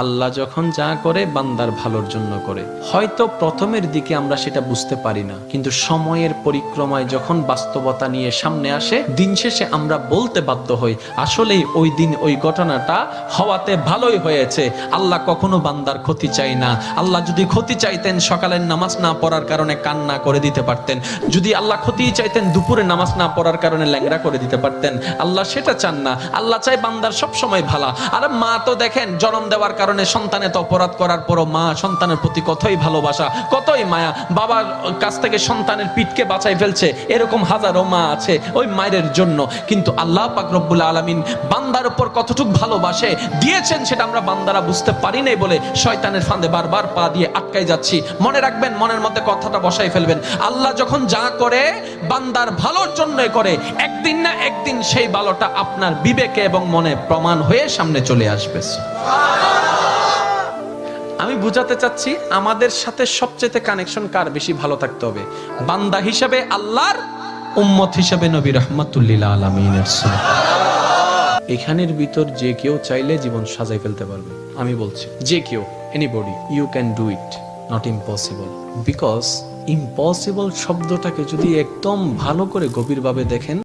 আল্লাহ যখন যা করে বান্দার ভালোর জন্য করে। হয়তো প্রথমের দিকে আমরা সেটা বুঝতে পারি না, কিন্তু সময়ের পরিক্রমায় যখন বাস্তবতা নিয়ে সামনে আসে, দিন শেষে আমরা বলতে বাধ্য হই আসলেই ওই দিন ওই ঘটনাটা হওয়াতে ভালোই হয়েছে। আল্লাহ কখনো বান্দার ক্ষতি চাই না। আল্লাহ যদি ক্ষতি চাইতেন সকালের নামাজ না পড়ার কারণে কান্না করে দিতে পারতেন। যদি আল্লাহ ক্ষতি চাইতেন দুপুরে নামাজ না পড়ার কারণে ল্যাংড়া করে দিতে পারতেন। আল্লাহ সেটা চান না। আল্লাহ চাই বান্দার সব সময় ভালো। আর মা তো দেখেন জন্ম দেওয়ার কারণে সন্তানের তো অপরাধ করার পরও মা সন্তানের প্রতি কতই ভালোবাসা, কতই মায়া। বাবার কাছ থেকে সন্তানের পিঠকে বাঁচাই ফেলছে, এরকম হাজারো মা আছে ওই মায়ের জন্য। কিন্তু আল্লাহ পাক রব্বুল আলামিন বান্দার উপর কতটুক ভালোবাসে দিয়েছেন সেটা আমরা বান্দারা বুঝতে পারি নাই বলে শয়তানের ফাঁদে বারবার পা দিয়ে আটকাই যাচ্ছি। মনে রাখবেন, মনের মধ্যে কথাটা বসাই ফেলবেন, আল্লাহ যখন যা করে বান্দার ভালোর জন্যই করে। একদিন না একদিন সেই ভালোটা আপনার বিবেকে এবং মনে প্রমাণ হয়ে সামনে চলে আসবে। আমি বুঝাতে চাচ্ছি আমাদের সাথে সবচেয়ে কানেকশন কার বেশি ভালো থাকতে হবে, বান্দা হিসেবে আল্লাহর, উম্মত হিসেবে নবী রাহমাতুল লিল আলামিনের। এখানের ভিতর যে কেউ চাইলে জীবন সাজাই ফেলতে পারবে। আমি বলছি যে কেউ, anybody, you can do it, not impossible. Because impossible শব্দটাকে যদি একদম ভালো করে গভীরভাবে দেখেন,